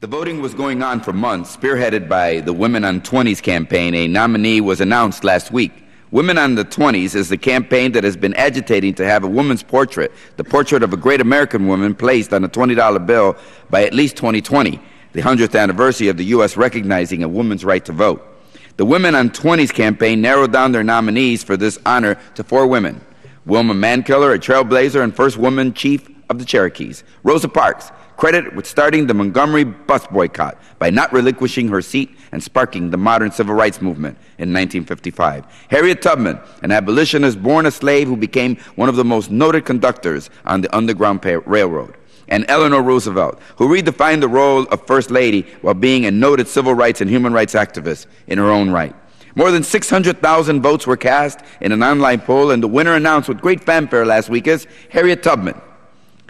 The voting was going on for months, spearheaded by the Women on 20s campaign. A nominee was announced last week. Women on the 20s is the campaign that has been agitating to have a woman's portrait, the portrait of a great American woman, placed on a $20 bill by at least 2020, the 100th anniversary of the U.S. recognizing a woman's right to vote. The Women on 20s campaign narrowed down their nominees for this honor to 4 women: Wilma Mankiller, a trailblazer and first woman chief of the Cherokees; Rosa Parks, credited with starting the Montgomery bus boycott by not relinquishing her seat and sparking the modern civil rights movement in 1955; Harriet Tubman, an abolitionist born a slave who became one of the most noted conductors on the Underground Railroad; and Eleanor Roosevelt, who redefined the role of First Lady while being a noted civil rights and human rights activist in her own right. More than 600,000 votes were cast in an online poll, and the winner announced with great fanfare last week is Harriet Tubman.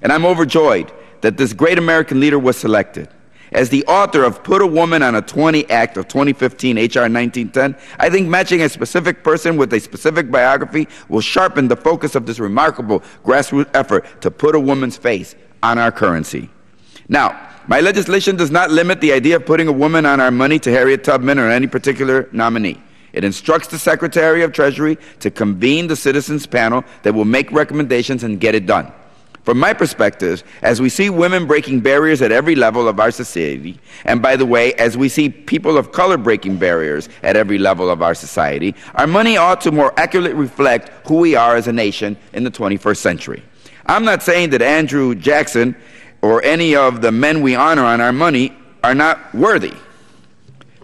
And I'm overjoyed that this great American leader was selected. As the author of Put a Woman on a 20 Act of 2015, H.R. 1910, I think matching a specific person with a specific biography will sharpen the focus of this remarkable grassroots effort to put a woman's face on our currency. Now, my legislation does not limit the idea of putting a woman on our money to Harriet Tubman or any particular nominee. It instructs the Secretary of Treasury to convene the citizens panel that will make recommendations and get it done. From my perspective, as we see women breaking barriers at every level of our society, and by the way, as we see people of color breaking barriers at every level of our society, our money ought to more accurately reflect who we are as a nation in the 21st century. I'm not saying that Andrew Jackson or any of the men we honor on our money are not worthy.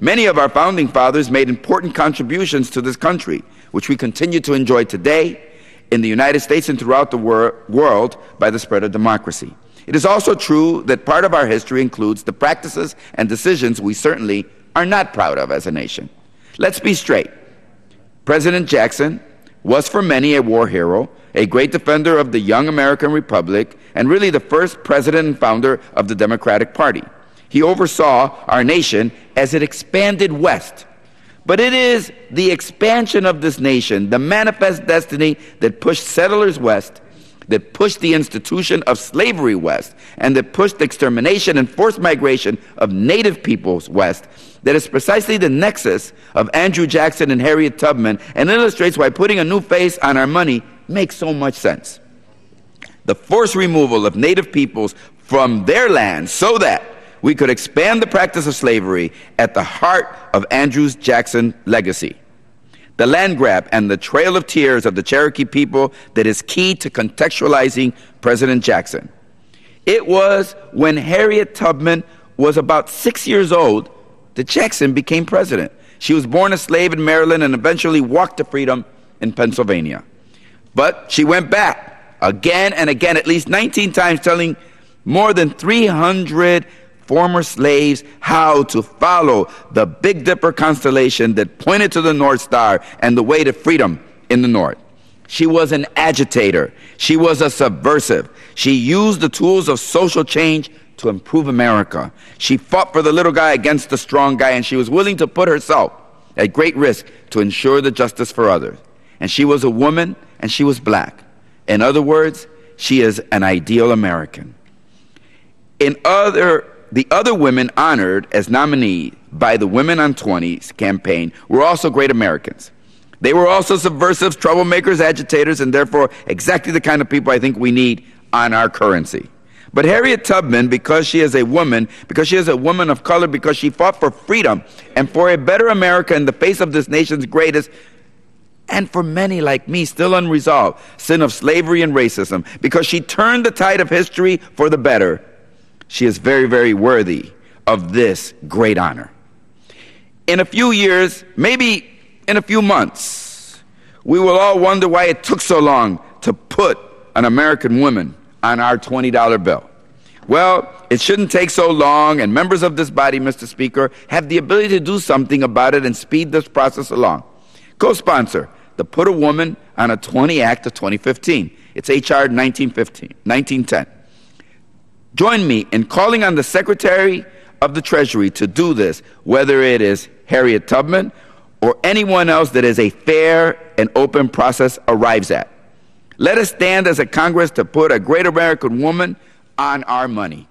Many of our founding fathers made important contributions to this country, which we continue to enjoy today in the United States and throughout the world by the spread of democracy. It is also true that part of our history includes the practices and decisions we certainly are not proud of as a nation. Let's be straight. President Jackson was for many a war hero, a great defender of the young American Republic, and really the first president and founder of the Democratic Party. He oversaw our nation as it expanded west. But it is the expansion of this nation, the manifest destiny that pushed settlers west, that pushed the institution of slavery west, and that pushed the extermination and forced migration of native peoples west, that is precisely the nexus of Andrew Jackson and Harriet Tubman, and illustrates why putting a new face on our money makes so much sense. The forced removal of native peoples from their lands so that we could expand the practice of slavery at the heart of Andrew Jackson's legacy. The land grab and the trail of tears of the Cherokee people that is key to contextualizing President Jackson. It was when Harriet Tubman was about 6 years old that Jackson became president. She was born a slave in Maryland and eventually walked to freedom in Pennsylvania. But she went back again and again, at least 19 times, telling more than 300 former slaves how to follow the Big Dipper constellation that pointed to the North Star and the way to freedom in the North. She was an agitator. She was a subversive. She used the tools of social change to improve America. She fought for the little guy against the strong guy, and she was willing to put herself at great risk to ensure the justice for others. And she was a woman, and she was black. In other words, she is an ideal American. The other women honored as nominees by the Women on 20s campaign were also great Americans. They were also subversives, troublemakers, agitators, and therefore exactly the kind of people I think we need on our currency. But Harriet Tubman, because she is a woman of color, because she fought for freedom and for a better America in the face of this nation's greatest, and for many like me, still unresolved, sin of slavery and racism, because she turned the tide of history for the better, she is very, very worthy of this great honor. In a few years, maybe in a few months, we will all wonder why it took so long to put an American woman on our $20 bill. Well, it shouldn't take so long, and members of this body, Mr. Speaker, have the ability to do something about it and speed this process along. Co-sponsor the Put a Woman on a 20 Act of 2015. It's H.R. 1910. Join me in calling on the Secretary of the Treasury to do this, whether it is Harriet Tubman or anyone else that is a fair and open process arrives at. Let us stand as a Congress to put a great American woman on our money.